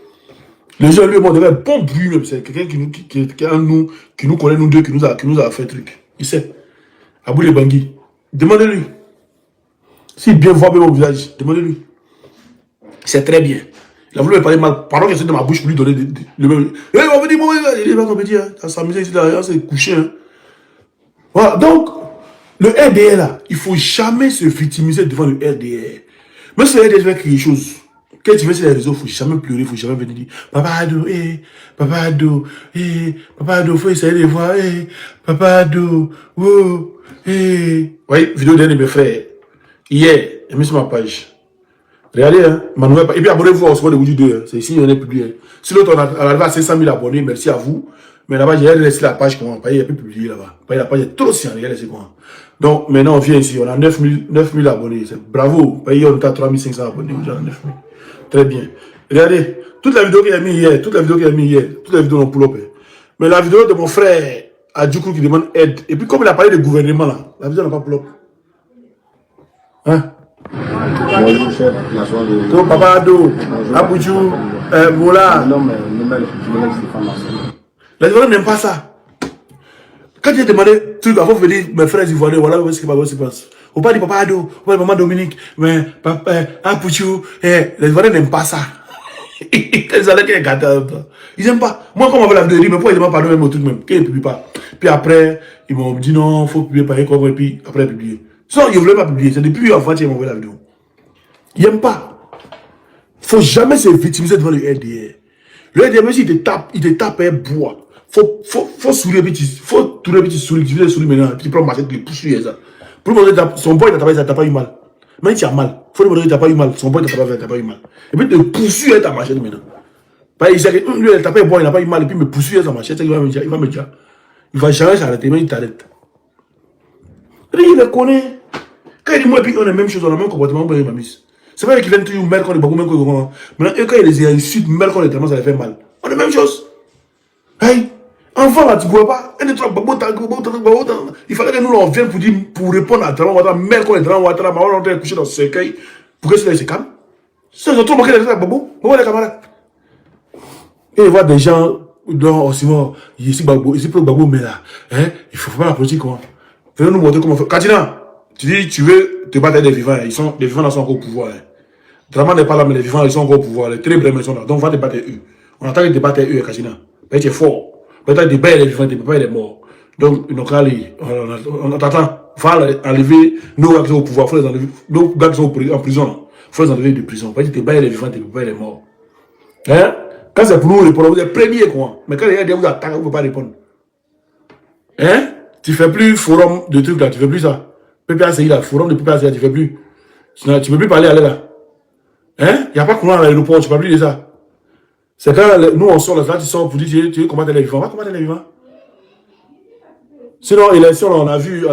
Les gens lui et moi, on avait un bon bruit même. C'est quelqu'un qui est en nous, qui nous connaît nous deux, qui nous a fait truc. Il sait. Abou de Bangui. Demandez-lui. S'il bien voit bien mon visage, demandez-lui. C'est très bien. Il a voulu me parler mal. Pendant qu'il était dans ma bouche pour lui donner le même. Il m'a dit, bon, il va compétir. Il va s'amuser ici, là, il s'est couché. Hein. Voilà. Donc, le RDR, là, il ne faut jamais se victimiser devant le RDR. Même si le RDR fait quelque chose, quand tu vas sur les réseaux, il ne faut jamais pleurer, il ne faut jamais venir dire Papa Ado, Papa Ado, Papa Ado, il faut essayer de voir, Papa Ado, oh, Oui, vidéo d'un de mes frères. Hier, j'ai mis sur ma page. Regardez, hein, ma nouvelle page. Et puis abonnez-vous au Sport de Woody 2. C'est ici, on est publié. Si l'autre, on arrive à 500 000 abonnés, merci à vous. Mais là-bas, j'ai laissé la page comment. Il n'y a plus publié là-bas. La page est trop si regardez, c'est quoi. Donc, maintenant, on vient ici. On a 9 000 abonnés. Bravo. On est à 3 500 abonnés. On a 9 000. Très bien. Regardez. Toute la vidéo qu'il a mis hier. Toutes les vidéos n'ont pull-up. Mais la vidéo de mon frère Adjoukou qui demande aide. Et puis, comme il a parlé de gouvernement là, la vidéo n'a pas pull-up. Hein? Donc, Papa Ado, Aboudjou. Voilà. Non, mais Stéphane Marcel. Les Ivoiriens n'aiment pas ça. Quand j'ai demandé, truc, avant de venir, mes frères Ivoiriens, voilà ce qui se passe. Au pas du papa Ado, au pas du maman Dominique, mais papa, Pouchou, les Ivoiriens n'aiment pas ça. Ils n'aiment pas. Moi, quand on m'avait la vidéo, mais pourquoi ils demandent pardon même au truc même? Qu'ils ne publient pas. Puis après, ils m'ont dit non, il faut publier par exemple, et puis après, publier. Sinon, ils ne voulaient pas publier. C'est depuis avant qu'ils m'ont envoyé la vidéo. Ils n'aiment pas. Il ne faut jamais se victimiser devant le RDR. Le RDR, même s'il te tape un bois. Faut sourire, faut tourner un petit sourire, tu veux le sourire maintenant, tu prends ma tête, tu pousses ça. Pour lui montrer son boy il t'a pas eu mal. Même si tu as mal, faut lui montrer qu'il t'a pas eu mal, son boy il t'a pas eu mal. Et puis te poursuivre ta machette maintenant. Parce qu'il sait que lui il t'a pas eu boy, il n'a pas eu mal, et puis me poursuivre sa machette, il va me dire, il va jamais s'arrêter, mais il t'arrête. Il le connaît. Quand il dit moi et puis on a la même chose, on a le même comportement, on va mise. C'est pas qu'il vient toujours mettre quand il est même maintenant, quand il les insulte, même quand il est tellement ça les fait mal. On a la même chose. Hey! Enfant là, tu ne pouvais pas. Il fallait que nous on vienne pour répondre à Ouattara, mère qu'on est dans Ouattara, on est couché dans ce cercueil, pour que cela se calme. C'est un autre manqué de Babou, les camarades. Et il voit des gens dans Osimo, ici pour Babou, mais là, il faut faire la politique, quoi. Venez nous montrer comment faire. Katina, tu dis, tu veux te battre avec des vivants, les vivants là sont encore au pouvoir. Draman n'est pas là, mais les vivants ils sont encore au pouvoir, les très brèves sont là. Donc va te battre eux. On attend que te battre eux, Katina. Mais tu es fort. Peut-être des bails, les vivants, des papas, les morts. Donc, on t'attend. Va enlever nos gars qui sont au pouvoir. Faut les enlever. Nos gars qui sont en prison. Faut les enlever de prison. Peut-être des bails, les vivants, des papas, les morts. Hein? Quand c'est pour nous répondre, vous êtes premiers, quoi. Mais quand les gars vous attaquent, vous ne pouvez pas répondre. Hein? Tu fais plus forum de trucs là, tu fais plus ça. PPACI là, forum de PPACI là, tu fais plus. Tu ne peux plus parler, aller là. Hein? Il n'y a pas courant à l'aéroport, tu ne peux plus de ça. C'est quand nous on sort là, tu sors pour dire tu veux combattre les vivants. On va combattre les vivants. Sinon, l'élection, on a vu,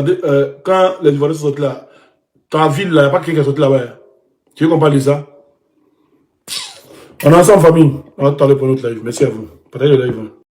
quand les Ivoiriens sont sortis là, ta ville, il n'y a pas quelqu'un qui est sorti là-bas. Tu veux qu'on parle de ça? On est ensemble, famille. On va parler pour notre live. Merci à vous. Partagez le live.